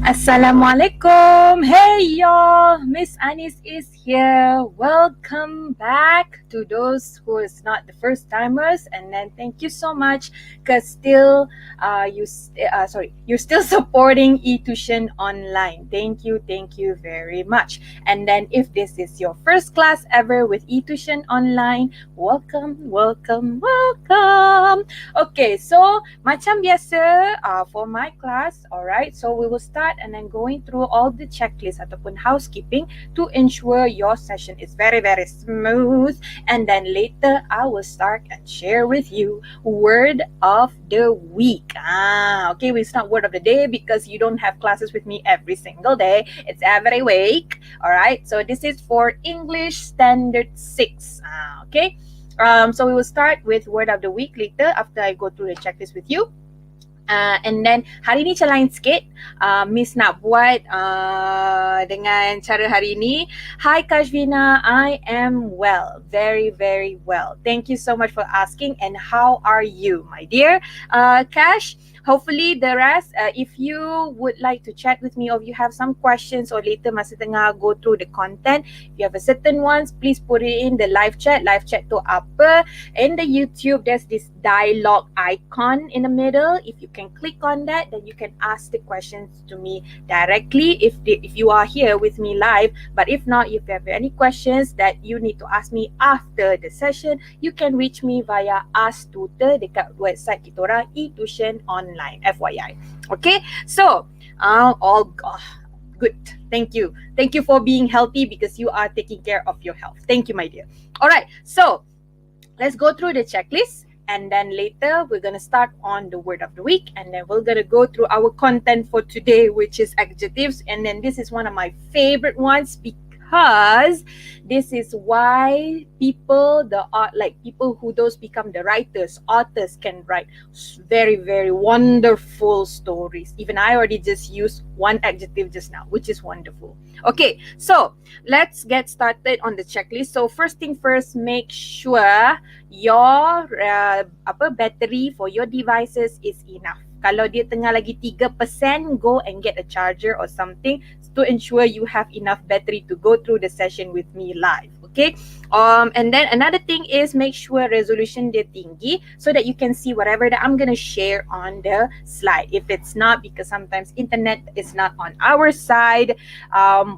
Assalamualaikum. Hey y'all, Miss Anis is here. Welcome back to those who is not the first timers, and then thank you so much because still you're still supporting eTuisyen online. Thank you very much. And then if this is your first class ever with eTuisyen online, welcome. Okay, so macam biasa for my class, alright, so we will start and then going through all the checklist ataupun housekeeping to ensure your session is very smooth, and then later I will start and share with you word of the week. Okay, we start word of the day because you don't have classes with me every single day. It's every week. Alright, so this is for English Standard 6. Okay. So we will start with word of the week later after I go through the checklist with you. And then hari ni macam lain sikit. Miss nak buat dengan cara hari ni. Hi Kashvina, I am well. Very well. Thank you so much for asking. And how are you, my dear? Kash, hopefully the rest, if you would like to chat with me or if you have some questions or later masa tengah go through the content, if you have a certain ones, please put it in the live chat. Live chat tu apa? In the YouTube, there's this dialogue icon in the middle. If you can click on that, then you can ask the questions to me directly if you are here with me live. But if not, if you have any questions that you need to ask me after the session, you can reach me via Ask Tutor dekat website kita orang eTuisyen online, FYI. Okay, so all good. Thank you for being healthy because you are taking care of your health. Thank you, my dear. All right, so let's go through the checklist. And then later, we're going to start on the word of the week. And then we're going to go through our content for today, which is adjectives. And then this is one of my favorite ones because this is why people who those become the writers, authors can write very wonderful stories. Even I already just used one adjective just now, which is wonderful. Okay, so let's get started on the checklist. So first thing first, make sure your battery for your devices is enough. Kalau dia tengah lagi 3%, go and get a charger or something to ensure you have enough battery to go through the session with me live. Okay, and then another thing is make sure resolution dia tinggi so that you can see whatever that I'm gonna share on the slide. If it's not, because sometimes internet is not on our side,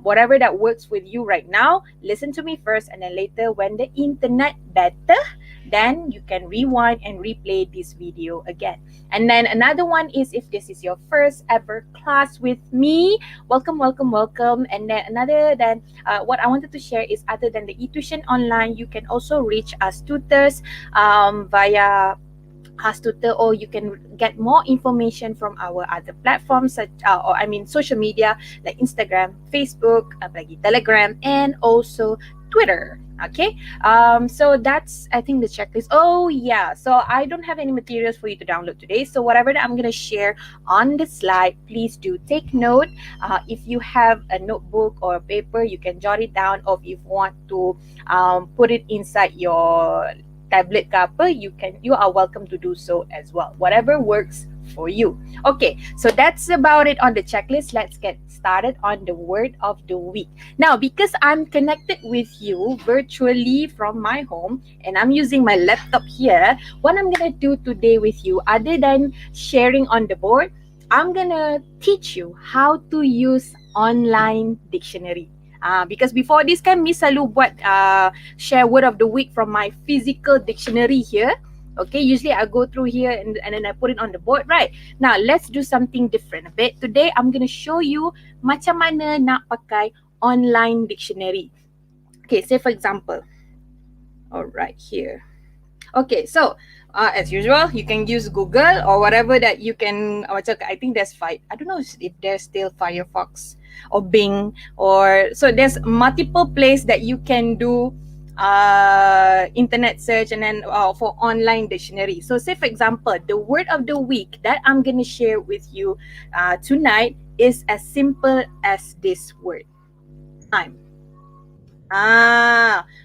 whatever that works with you right now, listen to me first, and then later when the internet better, then you can rewind and replay this video again. And then another one is if this is your first ever class with me, welcome. And then what I wanted to share is other than the eTuisyen online, you can also reach us tutors via Ask Tutor, or you can get more information from our other platforms social media like Instagram, Facebook, Telegram, and also Twitter. Okay, so that's I think the checklist. Oh yeah, so I don't have any materials for you to download today, so whatever that I'm gonna share on the slide, please do take note. If you have a notebook or a paper, you can jot it down, or if you want to put it inside your tablet ke apa, you are welcome to do so as well, whatever works for you. Okay, so that's about it on the checklist. Let's get started on the word of the week. Now, because I'm connected with you virtually from my home and I'm using my laptop here, what I'm gonna do today with you, other than sharing on the board, I'm gonna teach you how to use online dictionary. Because before this kan Miss selalu buat share word of the week from my physical dictionary here. Okay, usually I go through here and then I put it on the board, right? Now, let's do something different a bit. Today, I'm going to show you macam mana nak pakai online dictionary. Okay, say for example. All right, here. Okay, so as usual, you can use Google or whatever that you can. I think there's I don't know if there's still Firefox or Bing, or so there's multiple places that you can do internet search and then for online dictionary. So say for example, the word of the week that I'm going to share with you tonight is as simple as this word, time.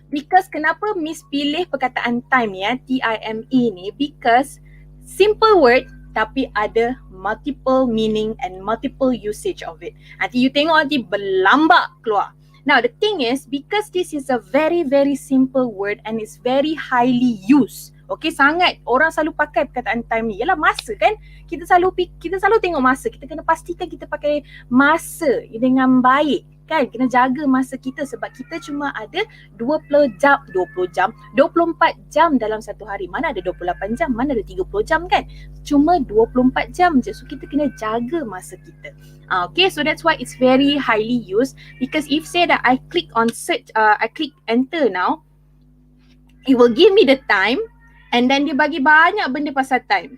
Because kenapa Miss pilih perkataan time ya, T-I-M-E ni, because simple word tapi ada multiple meaning and multiple usage of it. Nanti you tengok nanti berlambak keluar. Now the thing is, because this is a very very simple word and it's very highly used. Okay, sangat orang selalu pakai perkataan time ni. Yalah masa kan, kita selalu tengok masa. Kita kena pastikan kita pakai masa dengan baik kan. Kena jaga masa kita sebab kita cuma ada 24 jam dalam satu hari. Mana ada 28 jam, mana ada 30 jam kan. Cuma 24 jam je. So kita kena jaga masa kita. Okay, so that's why it's very highly used, because if say that I click on search, I click enter now, it will give me the time and then dia bagi banyak benda pasal time.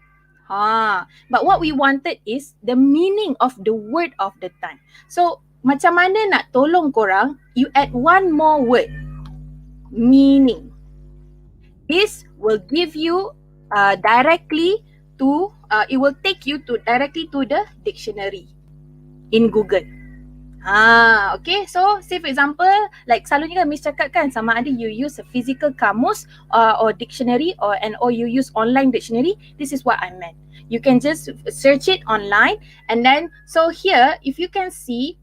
But what we wanted is the meaning of the word of the time. So macam mana nak tolong korang, you add one more word, meaning. This will give you directly to, it will take you to directly to the dictionary in Google. Okay, so say for example, like selalunya kan Miss cakap kan, sama ada you use a physical kamus or dictionary or you use online dictionary. This is what I meant. You can just search it online and then, so here if you can see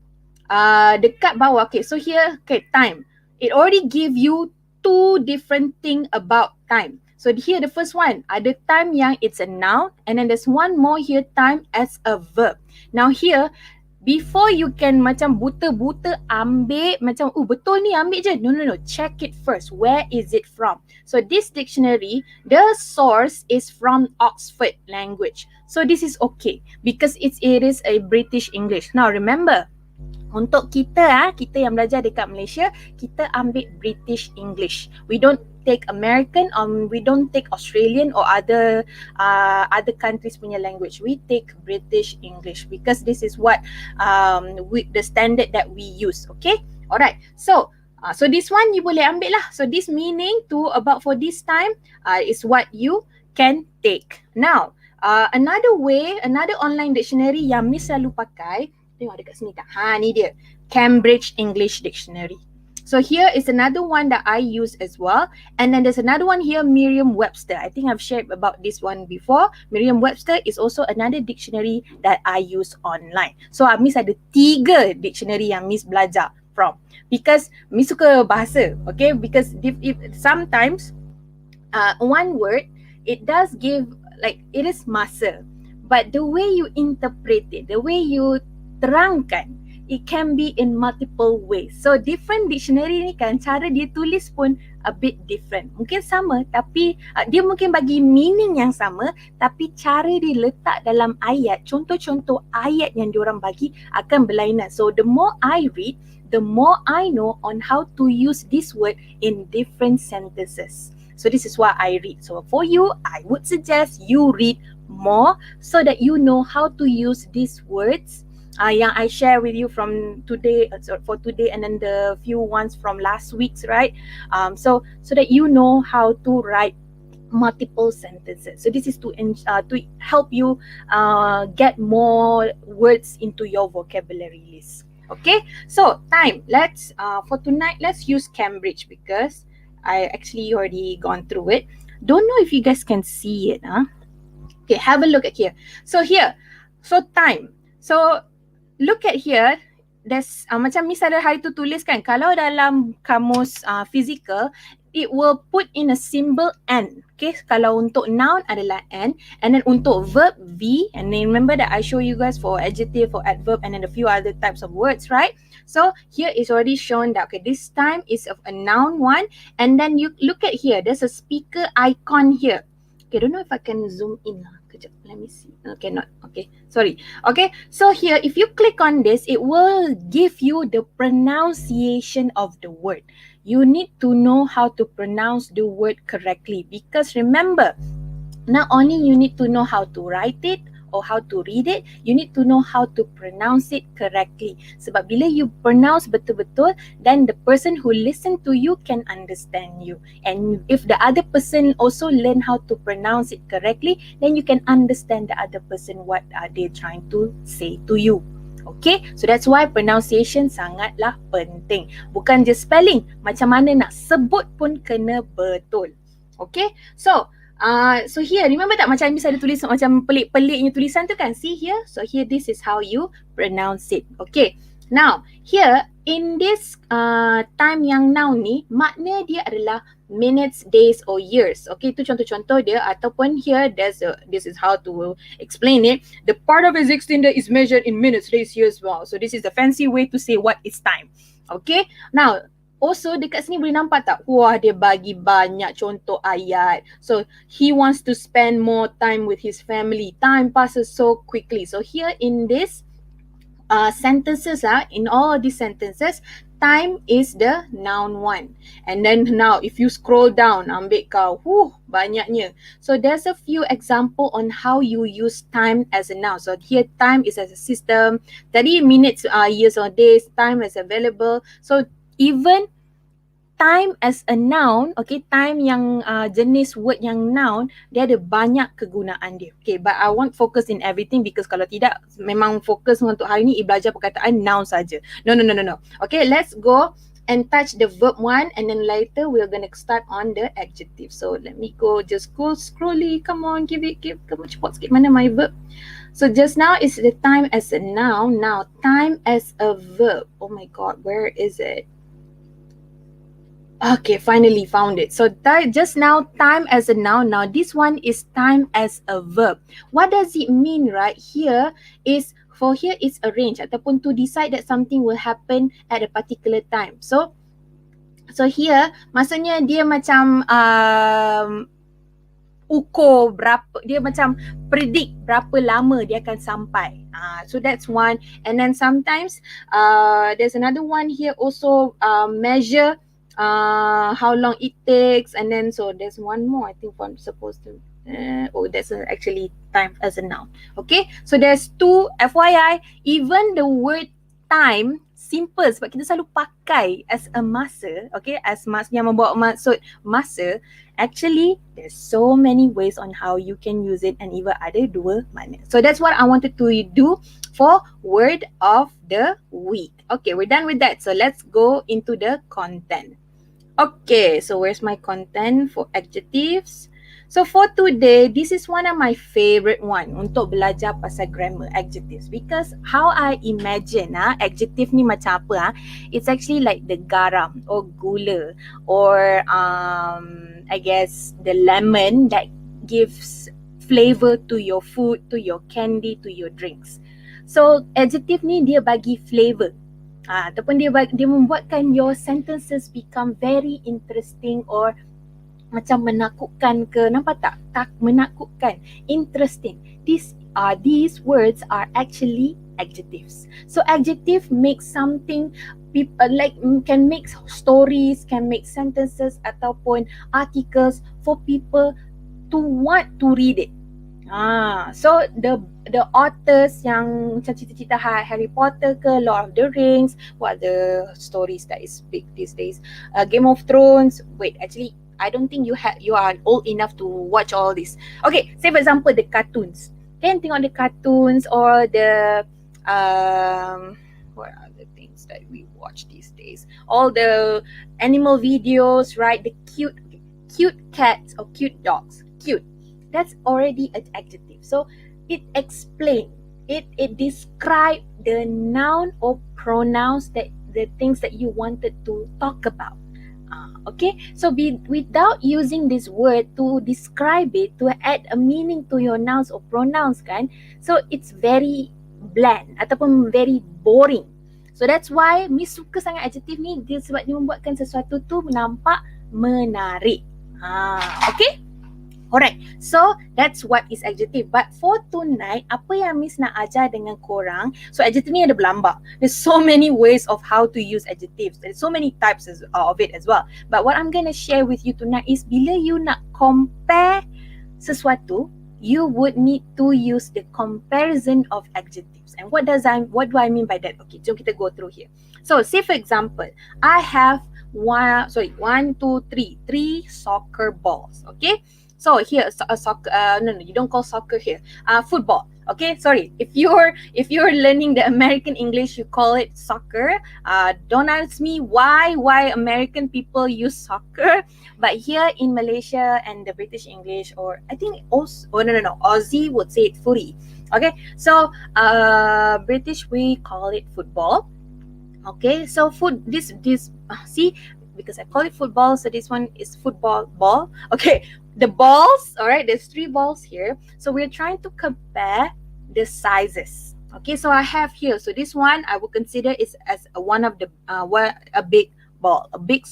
dekat bawah, okay, so here, okay, time. It already give you two different thing about time. So here the first one, ada time yang it's a noun, and then there's one more here, time as a verb. Now here, before you can macam buta-buta ambil macam betul ni ambil je. No, check it first. Where is it from? So this dictionary, the source is from Oxford language. So this is okay because it is a British English. Now remember, untuk kita yang belajar dekat Malaysia, kita ambil British English. We don't take American or we don't take Australian or other countries punya language. We take British English because this is what the standard that we use. Okay, alright. So this one you boleh ambil lah. So this meaning to about for this time is what you can take. Now another way, another online dictionary yang Miss selalu pakai. Tengok dekat sini tak? Ni dia. Cambridge English Dictionary. So here is another one that I use as well. And then there's another one here, Merriam-Webster. I think I've shared about this one before. Merriam-Webster is also another dictionary that I use online. So Miss ada 3 dictionary yang Miss belajar from. Because Miss suka bahasa. Okay, because if sometimes one word, it does give, like, it is masa. But the way you interpret it, the way you terangkan, it can be in multiple ways. So different dictionary ni kan, cara dia tulis pun a bit different. Mungkin sama tapi dia mungkin bagi meaning yang sama, tapi cara dia letak dalam ayat, contoh-contoh ayat yang diorang bagi akan berlainan. So the more I read, the more I know on how to use this word in different sentences. So this is what I read. So for you, I would suggest you read more so that you know how to use these words yang I share with you from today, for today, and then the few ones from last week's, right? So that you know how to write multiple sentences. So this is to help you get more words into your vocabulary list. Okay, so time. Let's for tonight, let's use Cambridge because I actually already gone through it. Don't know if you guys can see it, Okay, have a look at here. So here, so time. So look at here, there's macam Miss ada hari tu tulis kan, kalau dalam kamus physical, it will put in a symbol N. Okay, kalau untuk noun adalah N, and then untuk verb V, and then remember that I show you guys for adjective, for adverb, and then a few other types of words, right? So here is already shown that, okay, this time is of a noun one, and then you look at here, there's a speaker icon here. Okay, I don't know if I can zoom in. Kejap, let me see. Okay, not. Okay, sorry. Okay, so here, if you click on this, it will give you the pronunciation of the word. You need to know how to pronounce the word correctly because remember, not only you need to know how to write it or how to read it, you need to know how to pronounce it correctly. Sebab bila you pronounce betul-betul, then the person who listen to you can understand you. And if the other person also learn how to pronounce it correctly, then you can understand the other person what are they trying to say to you. Okay, so that's why pronunciation sangatlah penting. Bukan je spelling, macam mana nak sebut pun kena betul. Okay, so So here, remember tak macam Miss ada tulis macam pelik-peliknya tulisan tu kan? See here? So here, this is how you pronounce it. Okay. Now, here, in this time yang noun ni, makna dia adalah minutes, days or years. Okay, itu contoh-contoh dia. Ataupun here, this is how to explain it. The part of his extender is measured in minutes, days, years. Wow. So this is the fancy way to say what is time. Okay. Now, also dekat sini boleh nampak tak? Wah, dia bagi banyak contoh ayat. So he wants to spend more time with his family. Time passes so quickly. So here in this sentences, in all these sentences, time is the noun one. And then now if you scroll down, ambil kau, banyaknya. So there's a few example on how you use time as a noun. So here time is as a system. Tadi minutes, years or days, time is available. So even time as a noun, okay, time yang jenis word yang noun, dia ada banyak kegunaan dia. Okay, but I won't focus in everything because kalau tidak, memang fokus untuk hari ni belajar perkataan noun saja. No. Okay, let's go and touch the verb one and then later we're gonna start on the adjective. So let me go, just go scrolly, come on, give, come on, cepat sikit, mana my verb? So just now is the time as a noun. Now time as a verb. Oh my god, where is it? Okay, finally found it. So just now, time as a noun. Now this one is time as a verb. What does it mean right here is, for here is arrange ataupun to decide that something will happen at a particular time. So here, maksudnya dia macam ukur berapa, dia macam predict berapa lama dia akan sampai. So that's one. And then sometimes there's another one here also, measure how long it takes, and then so there's one more I think I'm supposed to that's actually time as a noun. Okay, so there's two. FYI, even the word time simple sebab kita selalu pakai as a masa, okay, as masa yang membawa maksud masa. Actually, there's so many ways on how you can use it and even ada dua makna. So that's what I wanted to do for word of the week. Okay, we're done with that. So let's go into the content. Okay, so where's my content for adjectives? So for today, this is one of my favorite one untuk belajar pasal grammar adjectives, because how I imagine adjective ni macam apa it's actually like the garam or gula or I guess the lemon that gives flavor to your food, to your candy, to your drinks. So adjective ni dia bagi flavor. Ataupun dia membuatkan your sentences become very interesting or macam menakutkan ke, nampak tak? Tak menakutkan, interesting. These words are actually adjectives. So adjective makes something people like can make stories, can make sentences ataupun articles for people to want to read it. So the authors yang macam cerita-cerita Harry Potter ke, Lord of the Rings, what the stories that is big these days, Game of Thrones. Wait, actually I don't think you are old enough to watch all this. Okay, say for example the cartoons. Can tengok the cartoons or the what are the things that we watch these days? All the animal videos, right? The cute cats or cute dogs. Cute. That's already an adjective. So it explains, it describes the noun or pronouns, that the things that you wanted to talk about. Okay, so without using this word to describe it, to add a meaning to your nouns or pronouns kan, so it's very bland ataupun very boring. So that's why Miss suka sangat adjective ni, dia sebab dia membuatkan sesuatu tu nampak menarik. Okay. Alright, so that's what is adjective. But for tonight, apa yang Miss nak ajar dengan korang, so adjective ni ada berlambak. There's so many ways of how to use adjectives. There's so many types of it as well. But what I'm going to share with you tonight is bila you nak compare sesuatu, you would need to use the comparison of adjectives. And what do I mean by that? Okay, jom kita go through here. So say for example, I have three soccer balls. Okay. So here, soccer, no, you don't call soccer here. Football. Okay, sorry. If you're learning the American English, you call it soccer. Don't ask me why American people use soccer, but here in Malaysia and the British English, or I think also, oh no, Aussie would say it footy. Okay, so British we call it football. Okay, so see, because I call it football, so this one is football ball. Okay, the balls, all right, there's 3 balls here. So we're trying to compare the sizes. Okay, so I have here, so this one I would consider is as one of the a big ball, a big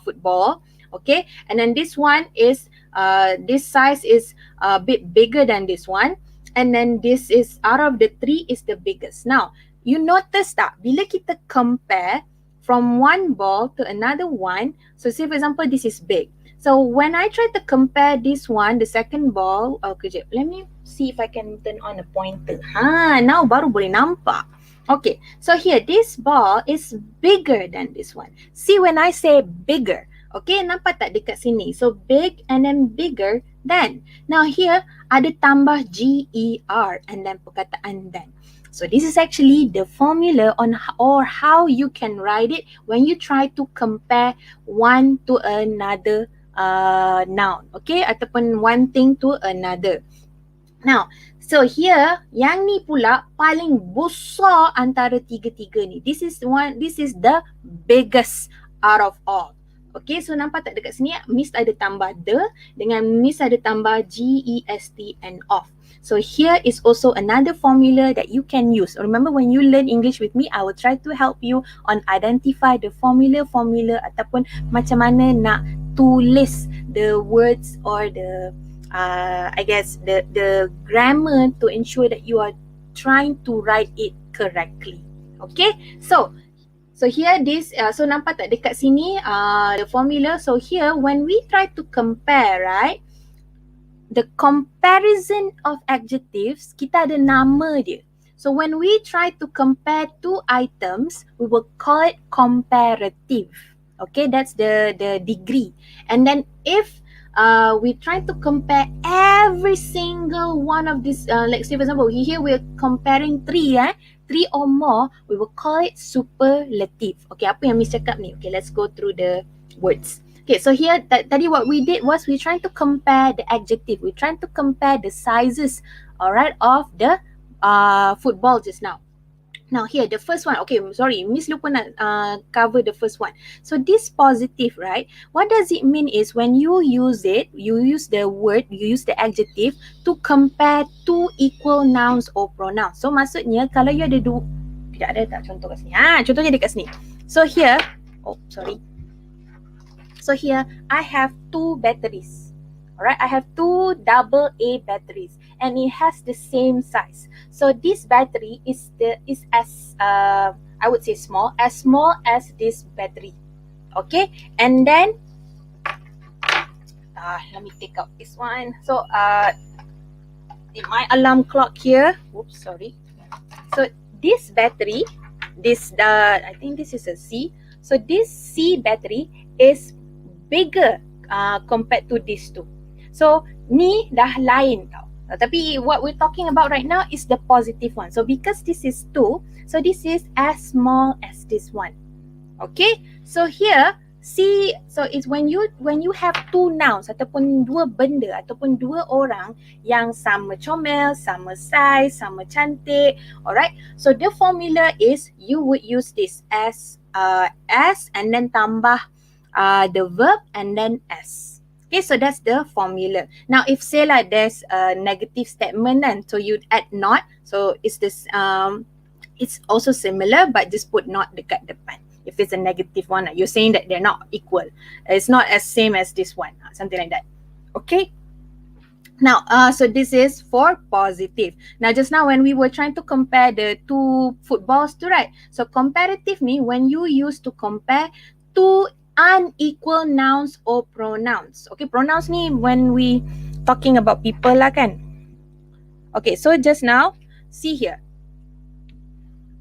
football. Okay, and then this one is this size is a bit bigger than this one, and then this is out of the 3 is the biggest. Now you notice that bila kita compare from one ball to another one, so say for example this is big. So when I try to compare this one, the second ball, kejap, let me see if I can turn on the pointer. Now baru boleh nampak. Okay, so here this ball is bigger than this one. See when I say bigger, okay, nampak tak dekat sini? So big and then bigger than. Now here ada tambah GER and then perkataan than. So this is actually the formula on how you can write it when you try to compare one to another noun, okay, ataupun one thing to another. Now, so here yang ni pula paling besar antara tiga-tiga ni. This is the biggest out of all. Okay, so nampak tak dekat sini Miss ada tambah the dengan Miss ada tambah GEST and of. So here is also another formula that you can use. Remember when you learn English with me, I will try to help you on identify the formula ataupun macam mana nak tulis the words or the I guess the grammar to ensure that you are trying to write it correctly. Okay, so here this, so nampak tak dekat sini the formula. So here when we try to compare, right, the comparison of adjectives, kita ada nama dia. So when we try to compare 2 items, we will call it comparative. Okay, that's the degree. And then if we try to compare every single one of these, like say for example, here we're comparing 3 or more, we will call it superlative. Okay, apa yang Miss cakap ni? Okay, let's go through the words. Okay, so here, tadi what we did was we trying to compare the adjective. We trying to compare the sizes, alright, of the football just now. Now here, the first one, okay, sorry, Miss lupa nak cover the first one. So this positive, right, what does it mean is when you use it, you use the word, you use the adjective to compare 2 equal nouns or pronouns. So maksudnya kalau you ada tidak ada tak contoh kat sini. Contohnya dekat sini. So here, so here I have 2 batteries. Alright, I have 2 AA batteries and it has the same size. So this battery is as I would say small as this battery. Okay, and then let me take out this one. So in my alarm clock here, oops, sorry. So this battery, I think this is a C. So this C battery is bigger compared to these 2. So ni dah lain tau. Tapi what we're talking about right now is the positive one. So because this is 2, so this is as small as this one. Okay, so here see, so it's when you have 2 nouns ataupun 2 benda ataupun 2 orang yang sama comel, sama size, sama cantik, alright. So the formula is you would use this as and then tambah the verb and then s. Okay, so that's the formula. Now if say like there's a negative statement then, so you'd add not. So it's this it's also similar but just put not dekat depan. If it's a negative one, you're saying that they're not equal. It's not as same as this one, something like that. Okay. Now, so this is for positive. Now, just now when we were trying to compare the 2 footballs too, right? So comparative ni when you use to compare 2 unequal nouns or pronouns. Okay, pronouns ni when we talking about people lah kan. Okay, so just now, see here.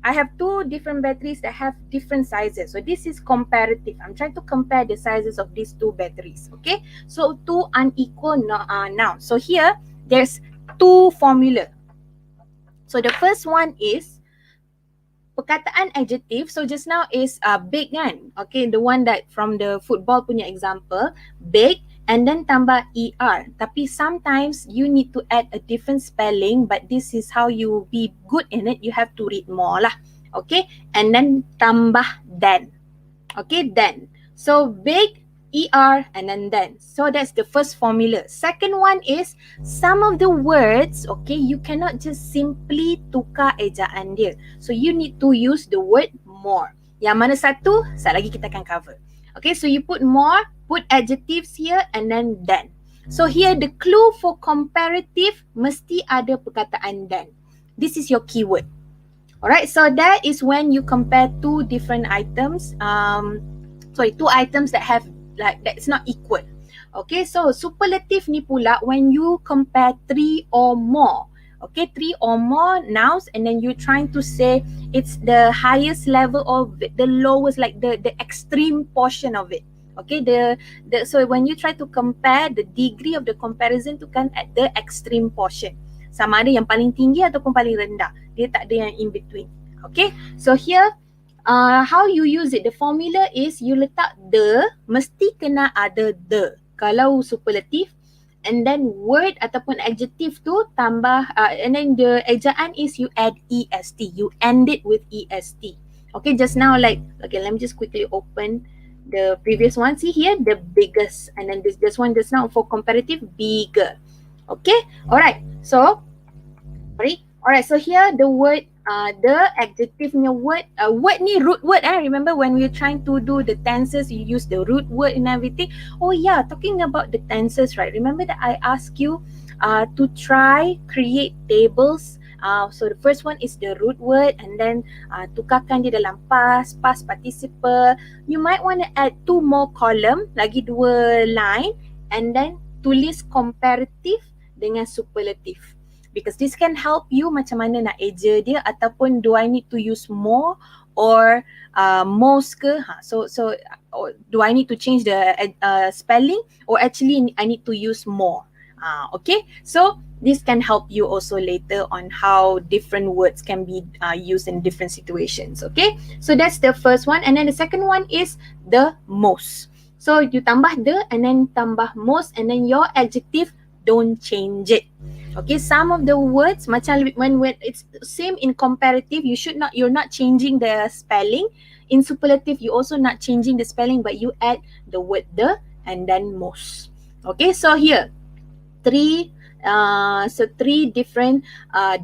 I have 2 different batteries that have different sizes. So this is comparative. I'm trying to compare the sizes of these 2 batteries. Okay, so 2 unequal nouns. So here, there's 2 formula. So the first one is perkataan adjective. So just now is big kan? Okay, the one that from the football punya example, big and then tambah ER. Tapi sometimes you need to add a different spelling, but this is how you be good in it. You have to read more lah. Okay, and then tambah then. Okay, then. So big, ER, and then. So that's the first formula. Second one is some of the words, okay, you cannot just simply tukar ejaan dia. So you need to use the word more. Yang mana satu, sekejap lagi kita akan cover. Okay, so you put more, put adjectives here, and then. So here the clue for comparative mesti ada perkataan then. This is your keyword. Alright, so that is when you compare two different items. Two items that have that's not equal. Okay, so superlative ni pula when you compare three or more. Okay, three or more nouns and then you're trying to say it's the highest level of it, the lowest, like the extreme portion of it. Okay, so when you try to compare the degree of the comparison tu kan at the extreme portion. Sama ada yang paling tinggi ataupun paling rendah. Dia tak ada yang in between. Okay, so here how you use it, the formula is you letak the, mesti kena ada the kalau superlative, and then word ataupun adjective tu tambah and then the ejaan is you add est, you end it with est. Okay, just now like, okay, let me just quickly open the previous one. See here, the biggest, and then this one just now for comparative, bigger. Okay, alright, so alright, so here the word the adjective punya word, word ni root word remember when we're trying to do the tenses, you use the root word and everything. Oh yeah, talking about the tenses, right? Remember that I asked you to try create tables. So the first one is the root word and then tukarkan dia dalam past participle. You might want to add 2 more column, lagi 2 line, and then tulis comparative dengan superlative. Because this can help you macam mana nak eja dia ataupun do I need to use more or most ke. So do I need to change the spelling or actually I need to use more. Okay, so this can help you also later on how different words can be used in different situations. Okay, so that's the first one, and then the second one is the most. So you tambah the and then tambah most, and then your adjective don't change it. Okay, some of the words macam when it's same in comparative, you're not changing the spelling. In superlative, you also not changing the spelling, but you add the word the and then most. Okay, so here three different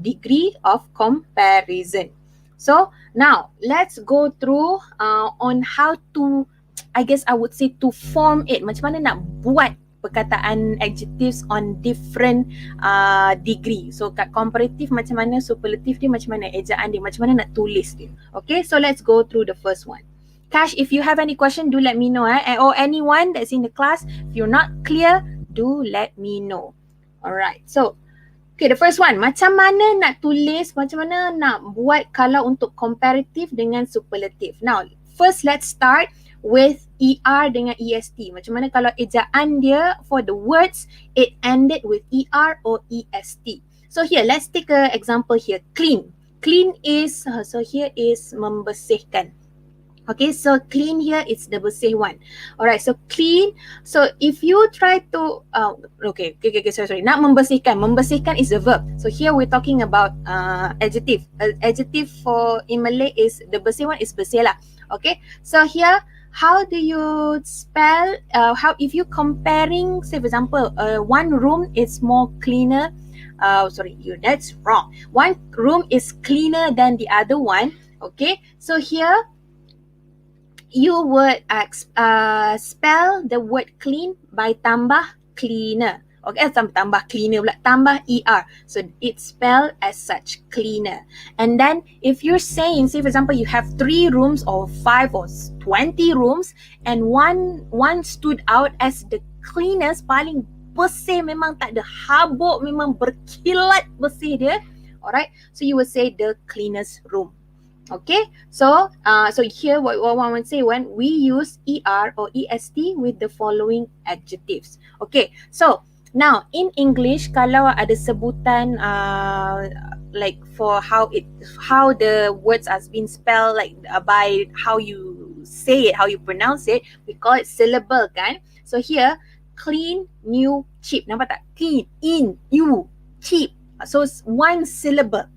degree of comparison. So now let's go through on how to, I guess I would say, to form it. Macam mana nak buat perkataan adjectives on different degree. So kat comparative macam mana, superlative dia macam mana, ejaan dia macam mana nak tulis dia. Okay, so let's go through the first one. Kash, if you have any question, do let me know. Or anyone that's in the class, if you're not clear, do let me know. Alright, so okay, the first one, macam mana nak tulis, macam mana nak buat kalau untuk comparative dengan superlative. Now, first let's start with ER dengan EST. Macam mana kalau ejaan dia for the words, it ended with ER or EST. So here, let's take an example here. Clean. Clean is, so here is membersihkan. Okay, so clean here is the bersih one. Alright, so clean. So if you try to, sorry. Nak membersihkan. Membersihkan is the verb. So here we're talking about adjective. Adjective for in Malay is, the bersih one is bersih lah. Okay, so here, how do you spell, if you comparing, say for example, one room is more cleaner, that's wrong. One room is cleaner than the other one. Okay, so here, you would spell the word clean by tambah cleaner. Okay, tambah cleaner pula, tambah ER. So it's spelled as such, cleaner. And then if you're saying, say for example, you have 3 rooms or 5 or 20 rooms and one stood out as the cleanest, paling bersih, memang tak ada habuk, memang berkilat bersih dia. Alright, so you would say the cleanest room. Okay, so here what one would say when we use ER or EST with the following adjectives. Okay, so Now, in English, kalau ada sebutan like for how the words has been spelled, like by how you say it, how you pronounce it, we call it syllable kan. So here, clean, new, cheap. Nampak tak? Clean, in, you, cheap. So one syllable.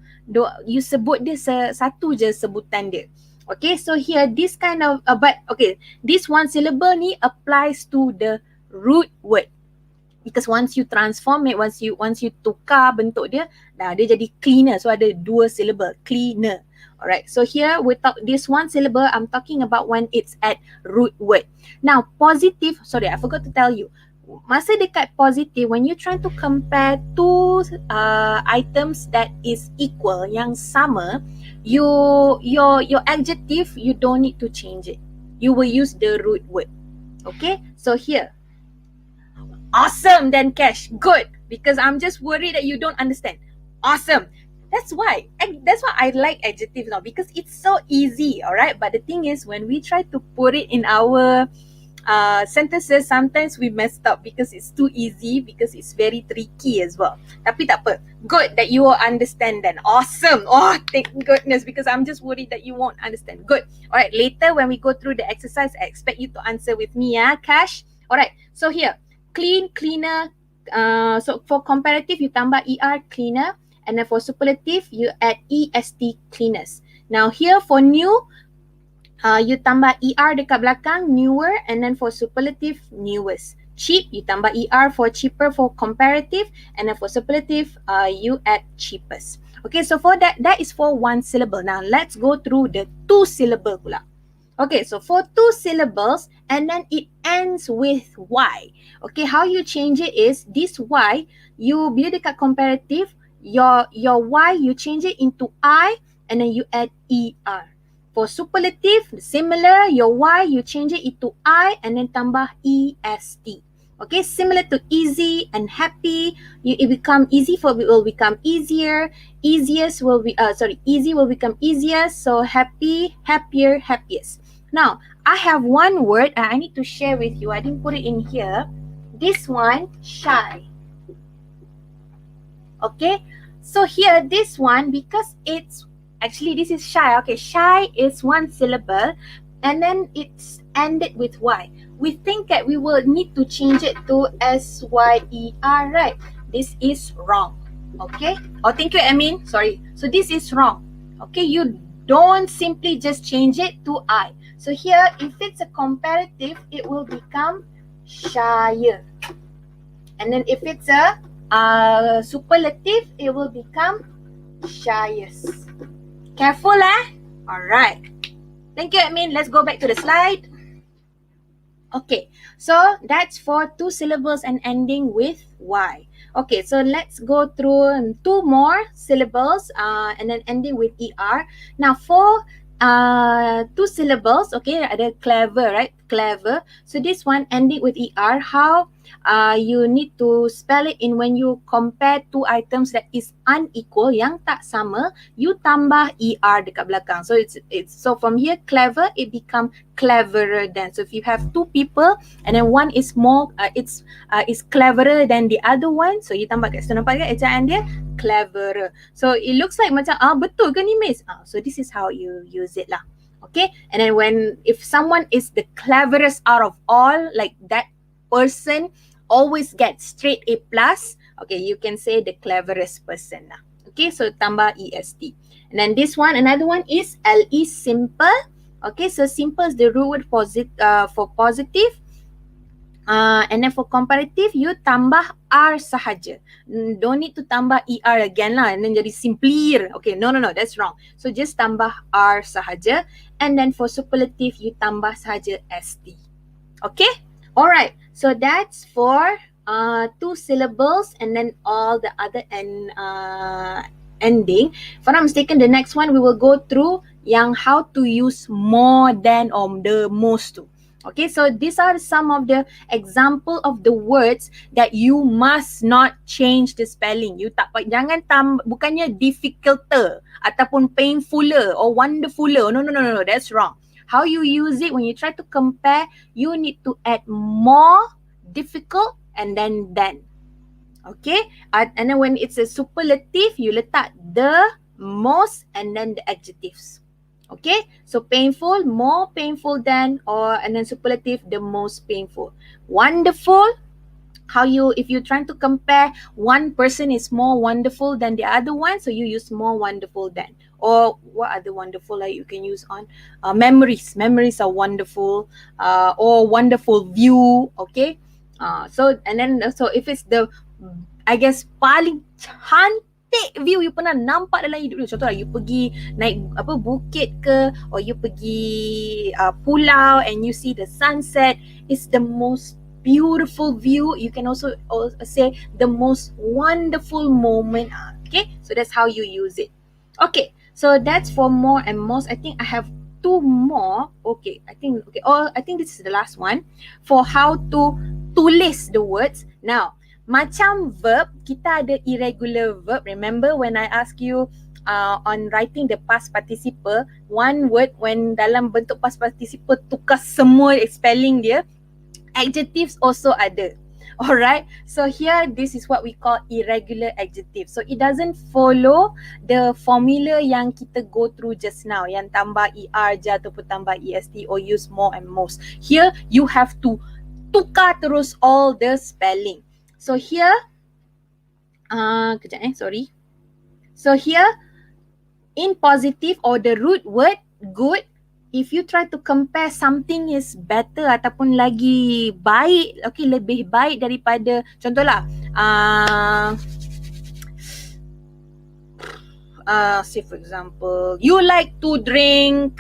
You sebut dia satu je sebutan dia. Okay, so here this kind of but okay, this one syllable ni applies to the root word. Because once you transform it, once you tukar bentuk dia, dia jadi cleaner. So ada dua syllable, cleaner. Alright, so here with this one syllable, I'm talking about when it's at root word. Now, positive, sorry, I forgot to tell you. Masa dekat positive, when you try to compare two items that is equal, yang sama, your adjective, you don't need to change it. You will use the root word. Okay, so here, awesome then Cash, good, because I'm just worried that you don't understand. Awesome. That's why I like adjectives now, because it's so easy, alright? But the thing is, when we try to put it in our sentences, sometimes we messed up because it's too easy, because it's very tricky as well. Tapi tak apa. Good that you will understand then. Awesome. Oh, thank goodness, because I'm just worried that you won't understand. Good. Alright, later when we go through the exercise, I expect you to answer with me, Cash. Alright, so here, clean, cleaner. So for comparative, you tambah ER, cleaner. And then for superlative, you add EST, cleaners. Now here for new, you tambah ER dekat belakang, newer. And then for superlative, newest. Cheap, you tambah ER for cheaper for comparative. And then for superlative, you add cheapest. Okay, so for that is for one syllable. Now let's go through the two syllable pula. Okay, so for two syllables, and then it ends with Y. Okay, how you change it is, this Y, you bila dekat comparative, your Y, you change it into I, and then you add ER. For superlative, similar, your Y, you change it into I, and then tambah EST. Okay, similar to easy and happy, it become easy will become easier, easiest will be, easy will become easiest, so happy, happier, happiest. Now, I have one word I need to share with you. I didn't put it in here. This one, shy. Okay, so here this one, because it's actually this is shy. Okay, shy is one syllable, and then it's ended with Y. We think that we will need to change it to SYER, right? This is wrong. Okay. Oh, thank you, Amin. Sorry. So this is wrong. Okay, you don't simply just change it to I. So here, if it's a comparative, it will become shyer. And then if it's a superlative, it will become shyest. Careful, Alright. Thank you, Admin. Let's go back to the slide. Okay, so that's for two syllables and ending with Y. Okay, so let's go through two more syllables and then ending with ER. Now for two syllables, okay, ada clever, right? Clever. So this one ending with ER, how you need to spell it in when you compare two items that is unequal, yang tak sama, you tambah ER dekat belakang. So it's so from here clever, it become cleverer than. So if you have two people and then one is more is cleverer than the other one, so you tambah kat situ, nampak ke ejaan dia? Cleverer. So it looks like macam betul ke ni miss? So this is how you use it lah. Okay, and then if someone is the cleverest out of all, like that person always gets straight A plus, okay, you can say the cleverest person lah. Okay, so tambah EST. And then this one, another one is LE, simple. Okay, so simple is the root word for positive. And then for comparative, you tambah R sahaja. Don't need to tambah ER again lah, and then jadi simplir. Okay, no, that's wrong. So just tambah R sahaja. And then for superlative, you tambah sahaja ST. Okay, alright. So that's for two syllables and then all the other ending. If I'm not mistaken, the next one we will go through yang how to use more than or the most to. Okay, so these are some of the example of the words that you must not change the spelling. You jangan bukannya difficulter ataupun painfuler or wonderfuler. No, that's wrong. How you use it when you try to compare, you need to add more, difficult, and then than. Okay, and then when it's a superlative, you letak the, most, and then the adjectives. Okay, so painful, more painful than, or and then superlative, the most painful. Wonderful, how you, if you're trying to compare one person is more wonderful than the other one, so you use more wonderful than. Or what other wonderful like you can use on memories are wonderful, or wonderful view. Okay, so and then so if it's the, I guess, paling cantik view you pernah nampak dalam hidup you, contohlah you pergi naik apa bukit ke, or you pergi pulau and you see the sunset, it's the most beautiful view. You can also say the most wonderful moment. Okay, so that's how you use it. Okay, so that's for more and most. I think I have two more. Okay, I think this is the last one for how to tulis the words. Now, macam verb, kita ada irregular verb. Remember when I ask you on writing the past participle, one word when dalam bentuk past participle tukar semua spelling dia, adjectives also ada. Alright, so here this is what we call irregular adjective. So it doesn't follow the formula yang kita go through just now, yang tambah er je ataupun tambah est or use more and most. Here you have to tukar terus all the spelling. So here, sorry. So here, in positive or the root word good, if you try to compare something is better ataupun lagi baik, okay, lebih baik daripada, contohlah, say for example, you like to drink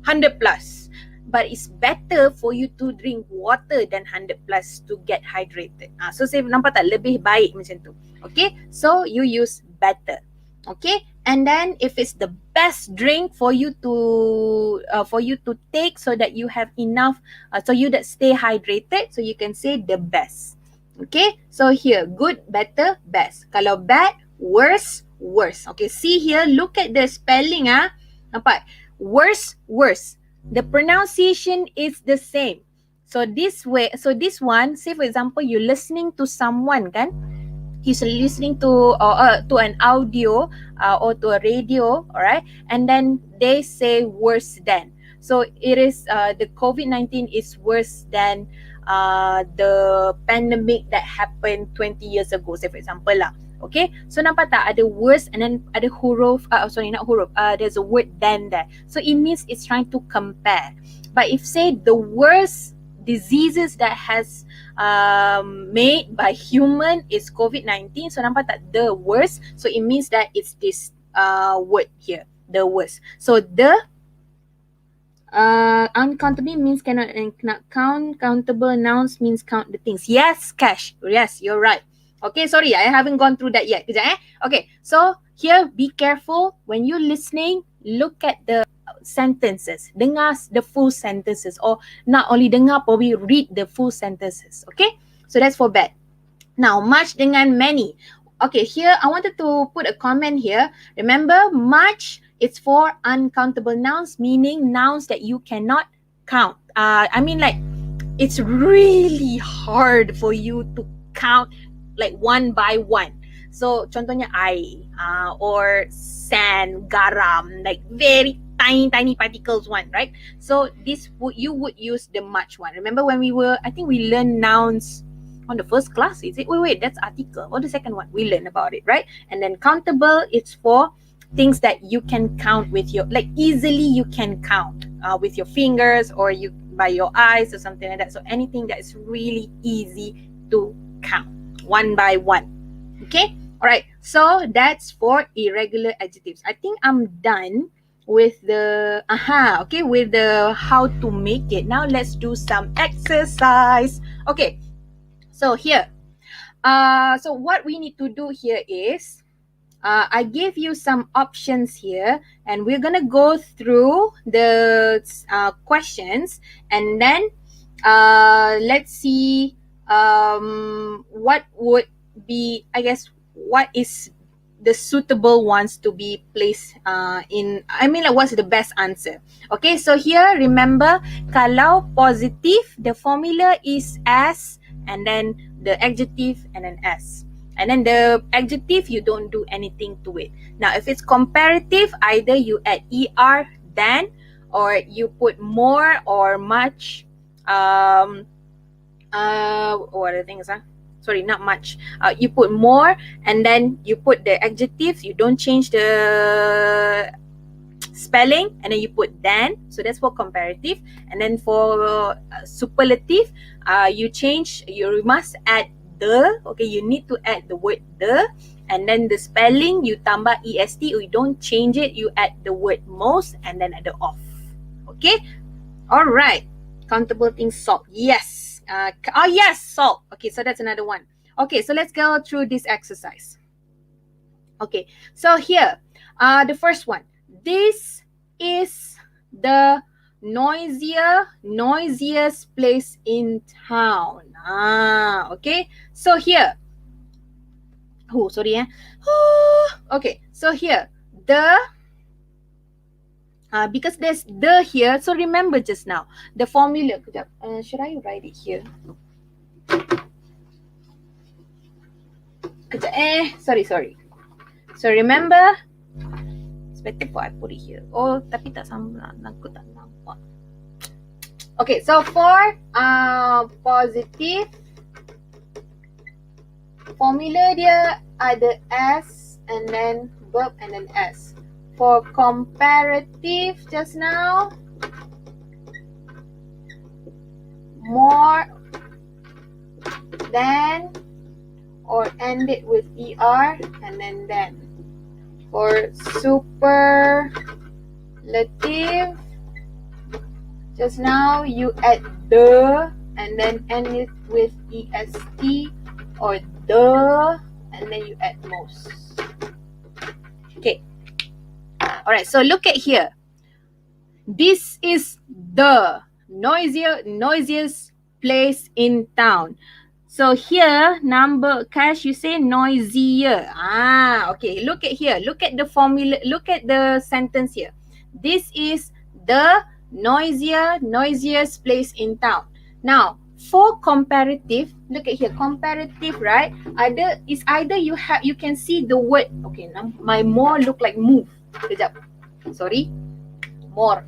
100 plus. But it's better for you to drink water than 100 plus to get hydrated. So say nampak tak, lebih baik macam tu. Okay, so you use better. Okay, and then if it's the best drink for you to take so that you have enough, so you that stay hydrated, so you can say the best. Okay, so here good, better, best. Kalau bad, worse, worse. Okay, see here, look at the spelling nampak, worse, worse. The pronunciation is the same. So this one, say for example, you're listening to someone kan, he's listening to an audio or to a radio, alright, and then they say worse than. So it is the COVID-19 is worse than the pandemic that happened 20 years ago, say for example lah. Okay, so nampak tak ada worse and then ada huruf, there's a word than there. So it means it's trying to compare. But if say the worst diseases that has made by human is COVID-19, so nampak tak the worst, so it means that it's this word here, the worst. So the uncountable means cannot count, countable nouns means count the things. Yes, Cash, yes, you're right. Okay, sorry, I haven't gone through that yet. Okay, so here, be careful. When you're listening, look at the sentences. Dengar the full sentences. Or not only dengar, probably read the full sentences. Okay, so that's for bad. Now, much dengan many. Okay, here, I wanted to put a comment here. Remember, much, it's for uncountable nouns, meaning nouns that you cannot count. I mean, like, it's really hard for you to count like one by one. So contohnya air or sand, garam, like very tiny particles one, right? So this you would use the much one. Remember when I think we learned nouns on the first class, is it? Wait, that's article. Or the second one, we learned about it, right? And then countable, it's for things that you can count with your, like easily you can count with your fingers or you by your eyes or something like that. So anything that is really easy to count one by one. Okay, all right, so that's for irregular adjectives. I think I'm done with the with the how to make it. Now let's do some exercise. Okay, so here so what we need to do here is I gave you some options here and we're gonna go through the questions and then let's see what would be, I guess, what is the suitable ones to be placed in, I mean, like, what's the best answer? Okay, so here, remember, kalau positive, the formula is as, and then the adjective, and then s. And then the adjective, you don't do anything to it. Now, if it's comparative, either you add er, than, or you put more or much. What are the things? Sorry, not much. You put more, and then you put the adjectives. You don't change the spelling, and then you put than. So that's for comparative. And then for superlative, you must add the. Okay, you need to add the word the, and then the spelling you tambah est, you don't change it, you add the word most and then add the off. Okay, all right. Countable things, salt. Yes. Yes, salt. Okay, so that's another one. Okay, so let's go through this exercise. Okay, so here, the first one. This is the noisiest place in town. Okay. So here. Oh, sorry. Okay. So here, the. Because there's the here, so remember just now the formula. Should I write it here? Sorry. So remember. It's better for I put it here. Oh, tapi tak sama. Aku tak nampak. Okay, so for positive, formula dia ada S and then verb and then S. For comparative just now, more than, or end it with ER and then then. For superlative, just now you add the and then end it with EST, or the and then you add most. Okay. Alright, so look at here. This is the noisiest place in town. So here, Cash, you say noisier. Okay, look at here. Look at the formula. Look at the sentence here. This is the noisiest place in town. Now, for comparative, look at here. Comparative, right? Either you can see the word. Okay, now my more look like move. Kejap. Sorry. More.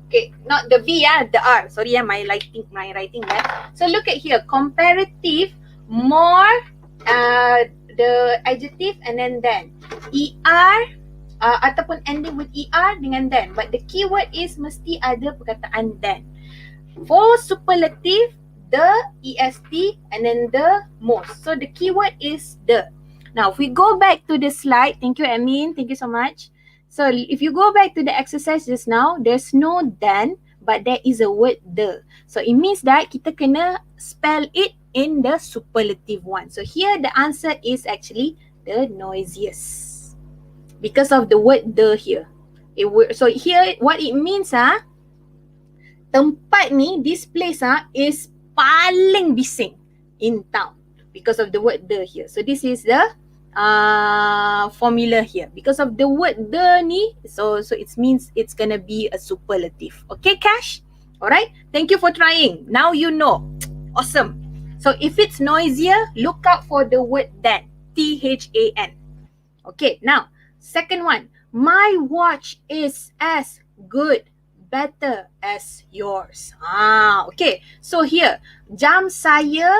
Okay, not the V, the R. Sorry, my writing that. So look at here. Comparative, more, the adjective and then then. ER, ataupun ending with ER dengan then. But the keyword is mesti ada perkataan then. For superlative, the EST and then the most. So the keyword is the. Now, if we go back to the slide, thank you, Amin. Thank you so much. So, if you go back to the exercise just now, there's no then, but there is a word the. So, it means that kita kena spell it in the superlative one. So, here the answer is actually the noisiest. Because of the word the here. So, here what it means, tempat ni, this place is paling bising in town. Because of the word the here. So, this is the formula here. Because of the word the ni, so it means it's gonna be a superlative. Okay, Cash? Alright? Thank you for trying. Now you know. Awesome. So if it's noisier, look out for the word than. THAN. Okay, now, second one. My watch is as good, better as yours. Okay. So here, jam saya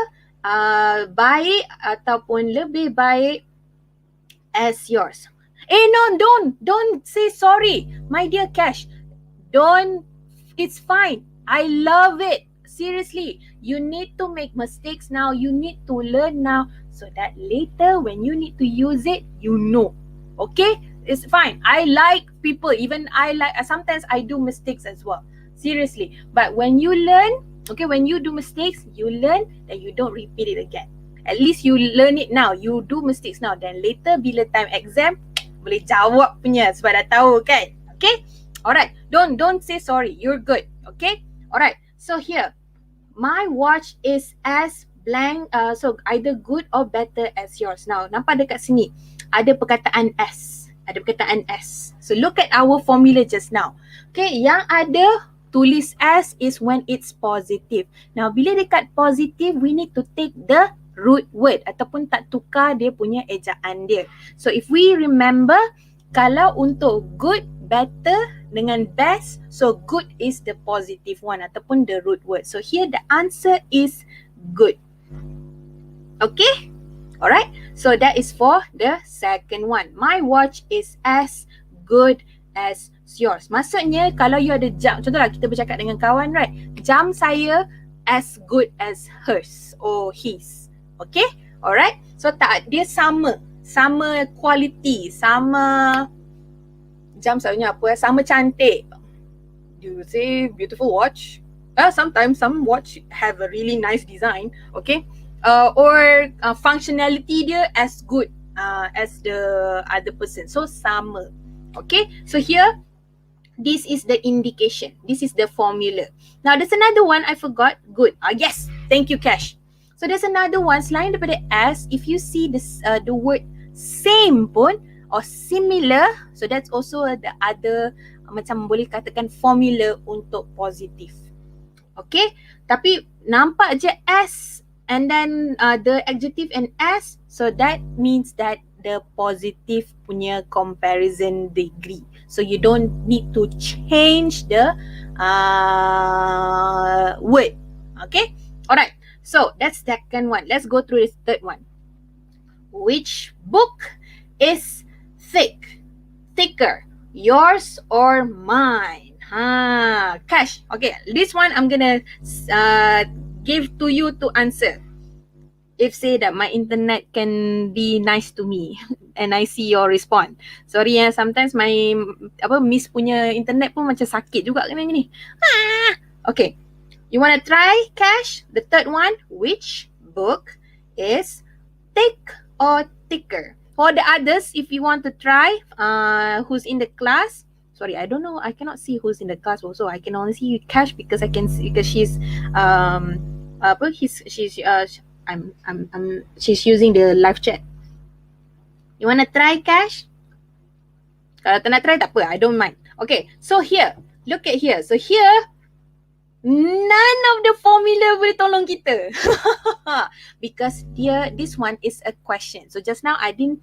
baik ataupun lebih baik as yours. No, don't say sorry, my dear Cash. Don't, it's fine. I love it. Seriously, you need to make mistakes now. You need to learn now so that later when you need to use it, you know. Okay? It's fine. I like people. Even sometimes I do mistakes as well. Seriously. But when you learn, okay, when you do mistakes, you learn, then you don't repeat it again. At least you learn it now. You do mistakes now. Then later bila time exam, boleh jawab punya sebab dah tahu kan. Okay? Alright. Don't say sorry. You're good. Okay? Alright. So here, my watch is as blank. So either good or better as yours. Now, nampak dekat sini. Ada perkataan as. So look at our formula just now. Okay? Yang ada tulis as is when it's positive. Now, bila dekat positive, we need to take the root word ataupun tak tukar dia punya ejaan dia. So if we remember, kalau untuk good, better dengan best, so good is the positive one ataupun the root word. So here the answer is good. Okay? Alright? So that is for the second one. My watch is as good as yours. Maksudnya kalau you ada jam, contohlah kita bercakap dengan kawan, right? Jam saya as good as hers or his. Okay? Alright? So tak, dia sama quality, sama jam selalunya apa, sama cantik. You say beautiful watch. Sometimes some watch have a really nice design, okay? Or functionality dia as good as the other person. So sama. Okay? So here, this is the indication. This is the formula. Now there's another one I forgot. Good. Yes. Thank you, Cash. So there's another one selain daripada as. If you see this the word same pun or similar, so that's also the other macam boleh katakan formula untuk positif. Okay? Tapi nampak je as and then the adjective and as, so that means that the positive punya comparison degree. So you don't need to change the word. Okay? Alright. So that's second one. Let's go through this third one. Which book is thicker? Yours or mine? Cash. Okay, this one I'm gonna give to you to answer. If say that my internet can be nice to me and I see your response. Sorry sometimes my miss punya internet pun macam sakit juga kena gini. Okay. You want to try, Cash? The third one, which book is thick or thicker? For the others, if you want to try, who's in the class? Sorry, I don't know. I cannot see who's in the class also. I can only see you, Cash, because I can see because she's she's using the live chat. You want to try, Cash? Kalau tak nak try, tak apa. I don't mind. Okay, so here, look at here. So here, none of the formula boleh tolong kita. Because here, this one is a question. So just now I didn't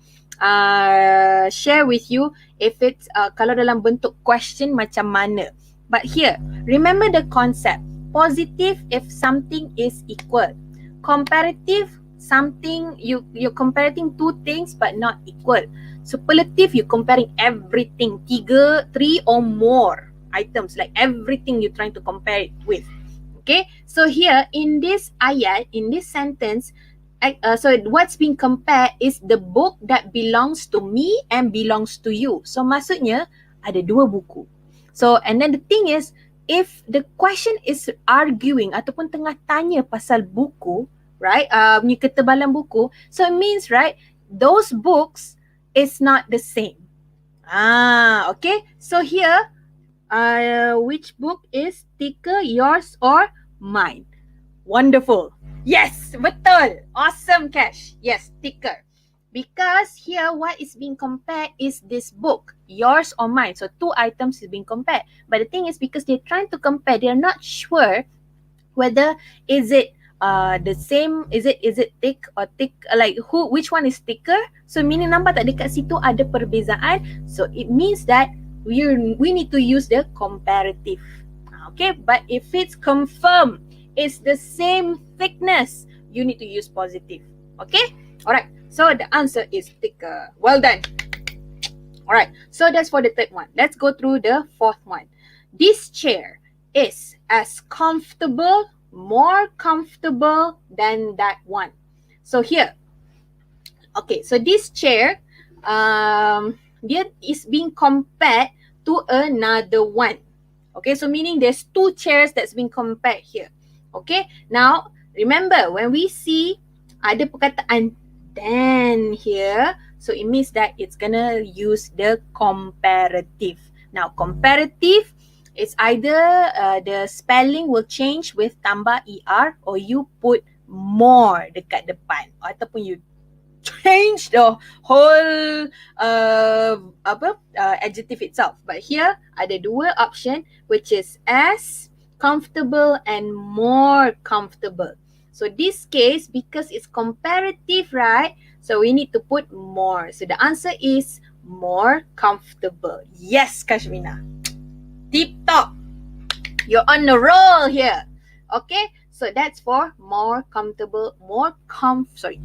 share with you if it's kalau dalam bentuk question macam mana. But here, remember the concept. Positive if something is equal. Comparative, something you're comparing two things but not equal. Superlative, you're comparing everything, 3 or more items, like everything you're trying to compare it with. Okay, so here in this ayat, in this sentence, so what's being compared is the book that belongs to me and belongs to you. So maksudnya ada dua buku. So and then the thing is, if the question is arguing ataupun tengah tanya pasal buku, right, punya ketebalan buku, so it means, right, those books is not the same. Okay, so here which book is thicker, yours or mine? Wonderful. Yes, betul. Awesome, Cash. Yes, thicker. Because here what is being compared is this book, yours or mine. So two items is being compared. But the thing is, because they're trying to compare, they're not sure whether is it the same, is it thick or thick, like which one is thicker. So meaning nampak tak dekat situ ada perbezaan. So it means that we need to use the comparative. Okay, but if it's confirmed it's the same thickness, you need to use positive. Okay, alright, so the answer is thicker. Well done. Alright, so that's for the third one. Let's go through the fourth one. This chair is as comfortable, more comfortable than that one. So here, okay, so this chair dia is being compared to another one. Okay, so meaning there's two chairs that's being compared here. Okay, now remember when we see ada perkataan than here, so it means that it's gonna use the comparative. Now comparative, it's either the spelling will change with tambah er or you put more dekat depan ataupun you change the whole adjective itself. But here ada dua option, which is as comfortable and more comfortable. So this case, because it's comparative, right? So we need to put more. So the answer is more comfortable. Yes, Kashmina. Tip top. You're on the roll here. Okay, so that's for more comfortable, more comfortable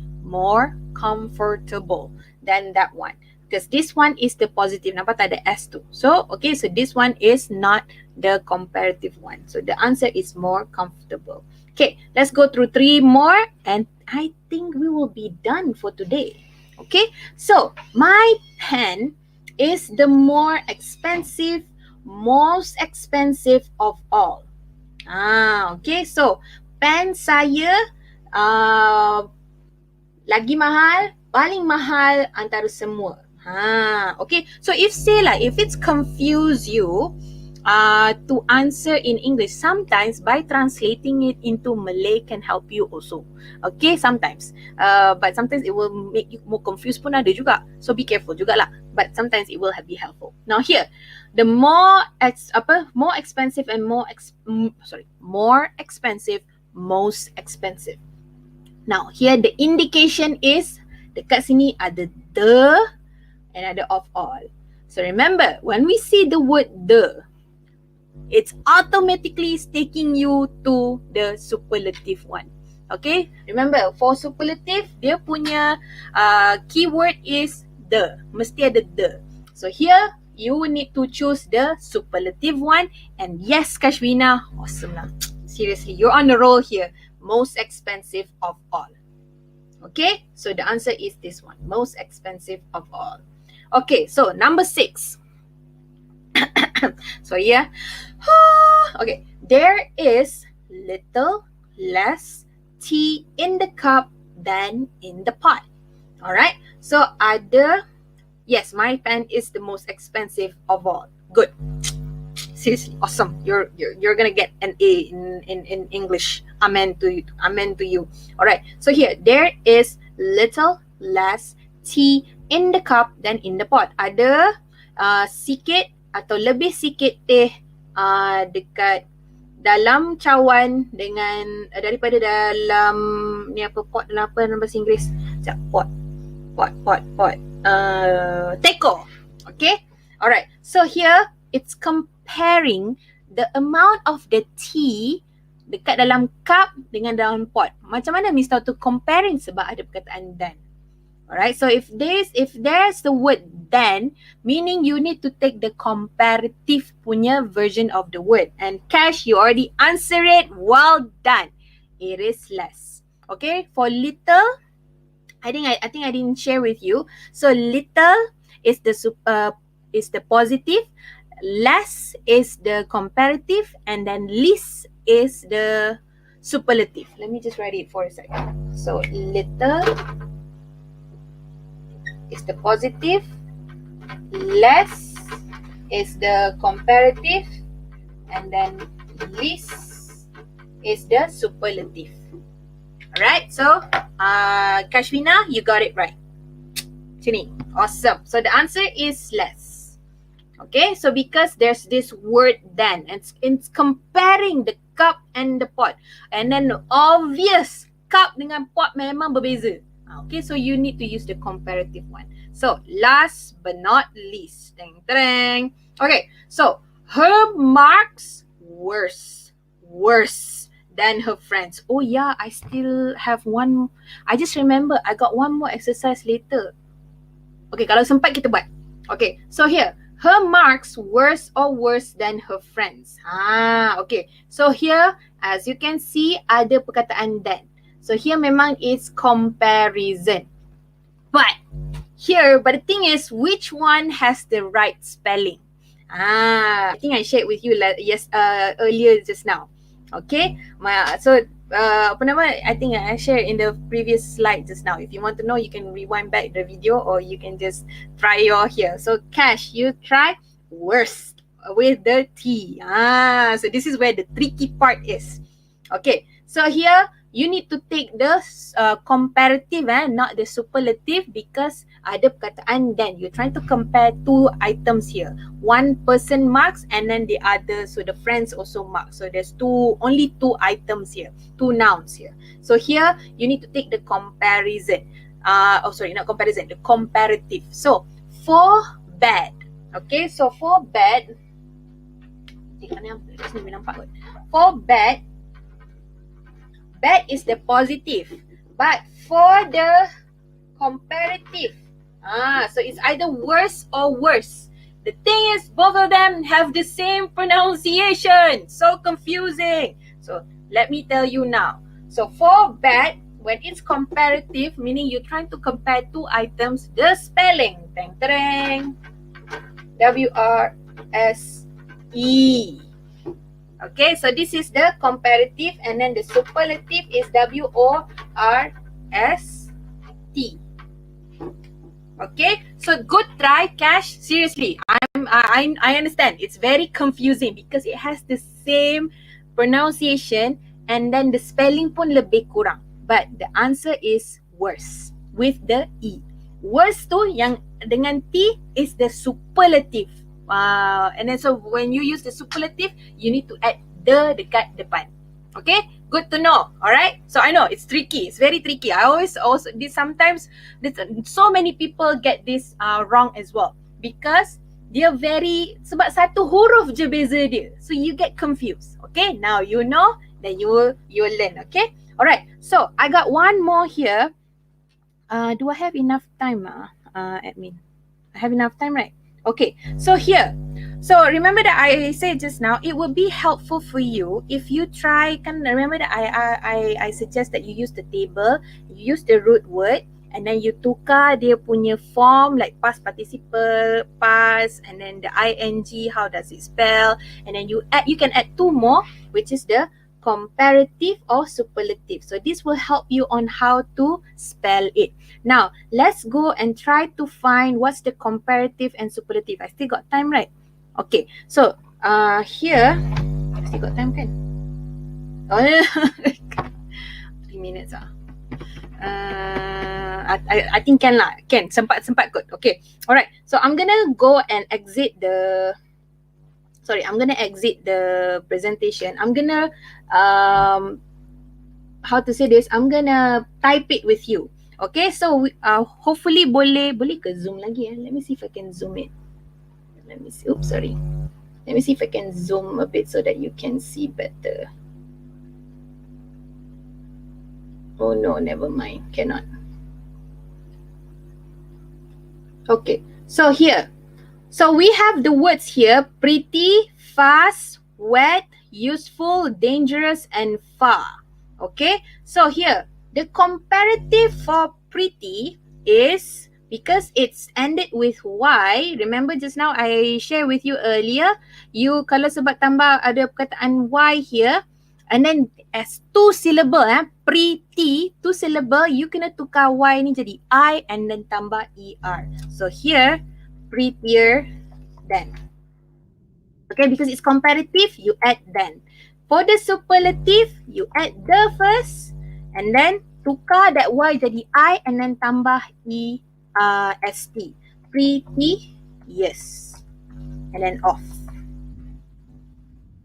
than that one. Because this one is the positive. Nampak tak ada S tu. So, okay, so this one is not the comparative one. So the answer is more comfortable. Okay, let's go through 3 more and I think we will be done for today. Okay, so my pen is the more expensive, most expensive of all. Okay, so pen saya lagi mahal, paling mahal antara semua. Okay, so if it's confuse you to answer in English, sometimes by translating it into Malay can help you also. Okay, sometimes. But sometimes it will make you more confused pun ada juga. So be careful jugalah. But sometimes it will be helpful. Now here, the more expensive and more expensive, most expensive. Now here the indication is dekat sini ada the and ada of all. So remember, when we see the word the, it's automatically taking you to the superlative one. Okay, remember for superlative, dia punya keyword is the, mesti ada the. So here, you will need to choose the superlative one. And yes, Kashmina, awesome lah. Seriously, you're on the roll here. Most expensive of all. Okay, so the answer is this one, most expensive of all. Okay, so number 6. So yeah. Okay, there is little less tea in the cup than in the pot. Alright, so yes, my pen is the most expensive of all. Good. Seriously, awesome. You're gonna get an A in English. Amen to you. Amen to you. Alright, so here there is little less tea in the cup than in the pot. Ada sikit atau lebih sikit teh dekat dalam cawan dengan daripada dalam ni apa pot, dalam apa dalam bahasa Inggeris? Sekejap, pot. Teko. Okay? Alright. So here it's comparing the amount of the tea dekat dalam cup dengan dalam pot. Macam mana Miss tahu tu comparing? Sebab ada perkataan than. Alright, so if there's the word then, meaning you need to take the comparative punya version of the word. And Cash, you already answered it. Well done. It is less. Okay, for little, I think I didn't share with you. So little is the positive, less is the comparative, and then least is the superlative. Let me just write it for a second. So little is the positive, less is the comparative, and then least is the superlative. Alright, so Kashmina, you got it right. Sini, awesome. So the answer is less. Okay, so because there's this word then, and it's comparing the cup and the pot, and then obvious cup dengan pot memang berbeza. Okay, so you need to use the comparative one. So last but not least, okay, so her marks worse than her friends. Oh yeah, I still have one. I just remember I got one more exercise later. Okay, kalau sempat kita buat. Okay, so here, her marks worse than her friends. Okay, so here as you can see ada perkataan than. So here memang it's comparison. But the thing is, which one has the right spelling? I think I shared with you earlier just now. Okay, I think I shared in the previous slide just now. If you want to know, you can rewind back the video or you can just try your here. So Cash, you try worst with the T. So this is where the tricky part is. Okay, so here you need to take the comparative, not the superlative, because ada perkataan then. You're trying to compare two items here. One person marks and then the other, so the friends also mark. So there's only two items here, two nouns here. So here you need to take the comparison. Not comparison, the comparative. So for bad, okay, so for bad, for bad, bad is the positive, but for the comparative, so it's either worse or worse. The thing is, both of them have the same pronunciation. So confusing. So let me tell you now. So for bad, when it's comparative, meaning you're trying to compare two items, the spelling, W-R-S-E. Okay, so this is the comparative, and then the superlative is W-O-R-S-T. Okay, so good try, Cash. Seriously, I understand. It's very confusing because it has the same pronunciation and then the spelling pun lebih kurang. But the answer is worse with the E. Worse tu yang dengan T is the superlative. And then so when you use the superlative, you need to add the dekat depan. Okay, good to know. Alright, so I know it's tricky. It's very tricky. I always also sometimes so many people get this wrong as well because dia very, sebab satu huruf je beza dia, so you get confused. Okay, now you know, then you will learn. Okay, alright. So I got one more here. Do I have enough time, admin? I have enough time, right? Okay, so here. So remember that I said just now, it would be helpful for you if you try, kan remember that I suggest that you use the table, you use the root word, and then you tukar dia punya form like past participle, past, and then the ing, how does it spell, and then you can add two more, which is the comparative or superlative. So this will help you on how to spell it. Now, let's go and try to find what's the comparative and superlative. I still got time, right? Okay, so here, I still got time, kan? Oh, 3 minutes I think can lah, can, sempat kot. Okay, alright. So I'm gonna go and exit the presentation. I'm gonna how to say this? I'm gonna type it with you. Okay, so hopefully boleh ke zoom lagi? Let me see if I can zoom it. Let me see. Oops, sorry. Let me see if I can zoom a bit so that you can see better. Oh no, never mind. Cannot. Okay, so here. So we have the words here: pretty, fast, wet, useful, dangerous, and far. Okay, so here, the comparative for pretty is, because it's ended with Y, remember just now I share with you earlier, you kalau sebab tambah ada perkataan Y here, and then as two syllable, pretty, two syllable, you kena tukar Y ni jadi I and then tambah ER. So here, prettier than. Okay, because it's comparative, you add than. For the superlative, you add the first, and then tukar that Y jadi I and then tambah ST. Pretty, yes. And then off.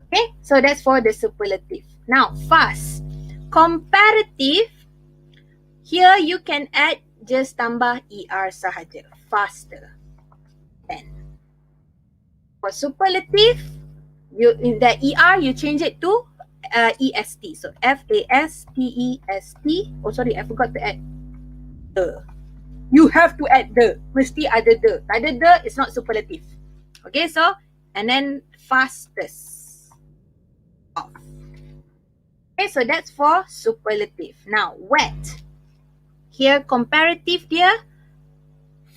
Okay, so that's for the superlative. Now, fast. Comparative, here you can add just tambah ER sahaja. Faster than. For superlative, in the ER, you change it to EST. So FASTEST. Oh, sorry, I forgot to add the. You have to add the. Mesti ada the. Ada the, it's not superlative. Okay, so, and then fastest. Off. Okay, so that's for superlative. Now, wet. Here, comparative dia,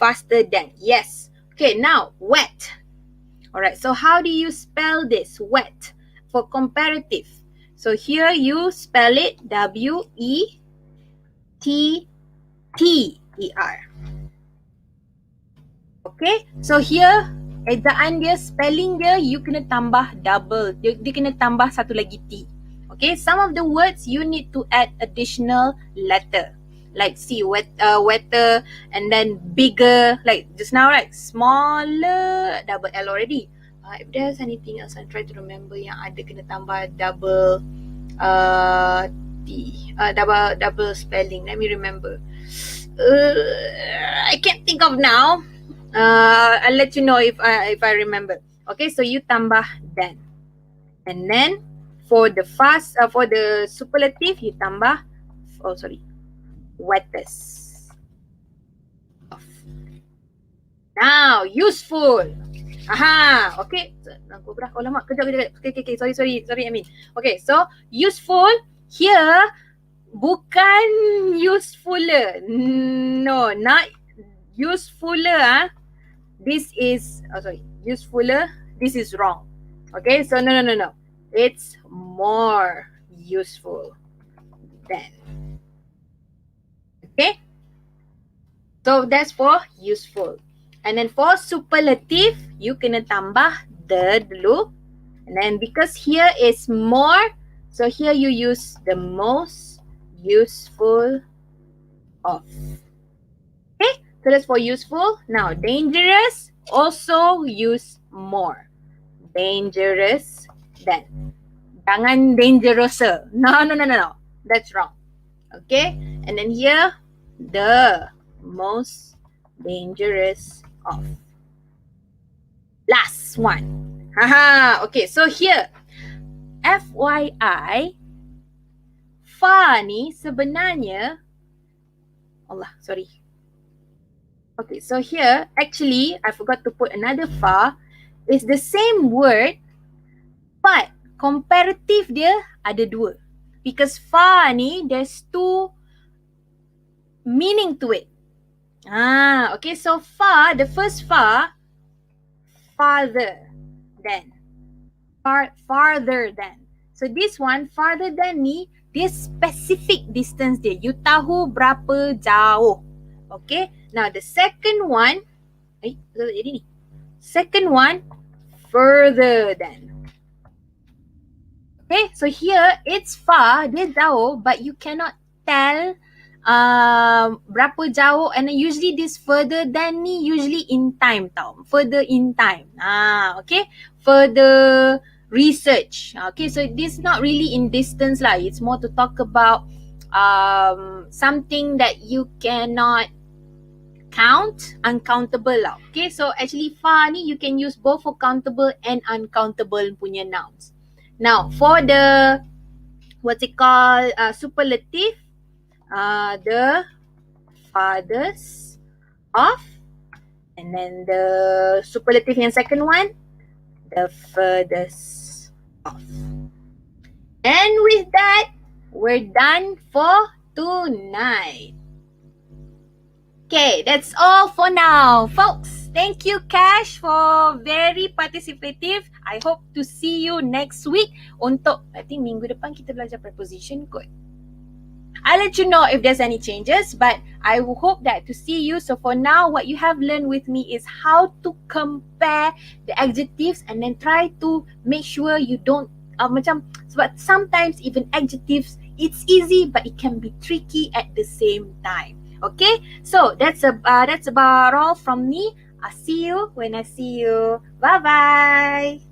faster than. Yes. Okay, now, wet. Alright, so how do you spell this? Wet. For comparative. So here you spell it W-E-T-T-E-R. Okay, so here ejaan dia, spelling dia, you kena tambah double. Dia kena tambah satu lagi T. Okay, some of the words you need to add additional letter. Like see, wetter, and then bigger, like just now, right? Smaller, double L already. If there's anything else, I'm trying to remember yang ada kena tambah double T, double spelling. Let me remember. I can't think of now. I'll let you know if I remember. Okay, so you tambah then, and then for the superlative you tambah wettest. Now useful. Aha, okay. Oh lama, kejap. Okay, sorry Amin. Okay, so useful here bukan usefuler. No, not usefuler. This is usefuler. This is wrong. Okay, so no. It's more useful than. Okay, so that's for useful. And then for superlative, you kena tambah the dulu. And then because here is more, so here you use the most useful of. Okay, so that's for useful. Now dangerous, also use more. Dangerous than. Jangan dangerouser. No. That's wrong. Okay, and then here, the most dangerous of. Last one. Haha, okay, so here, FYI, fa ni sebenarnya, okay, so here, actually, I forgot to put another fa. It's the same word, but comparative dia ada dua. Because fa ni, there's two meaning to it. Okay, so fa, the first fa, farther than. Farther than. So this one, farther than ni, dia specific distance dia. You tahu berapa jauh. Okay, now the second one, second one, further than. Okay, so here it's far, dia jauh, but you cannot tell berapa jauh, and usually this further than ni usually in time tau. Further in time. Okay, further research. Okay, so this not really in distance lah. It's more to talk about something that you cannot count, uncountable lah. Okay, so actually far ni you can use both for countable and uncountable punya nouns. Now for the superlative, the farthest of, and then the superlative yang second one, the furthest of. And with that, we're done for tonight. Okay, that's all for now, folks. Thank you, Cash, for very participative. I hope to see you next week untuk, I think minggu depan kita belajar preposition kot. I'll let you know if there's any changes, but I will hope that to see you. So for now, what you have learned with me is how to compare the adjectives and then try to make sure you don't, but sometimes even adjectives, it's easy, but it can be tricky at the same time. Okay, so that's about all from me. I'll see you when I see you. Bye-bye.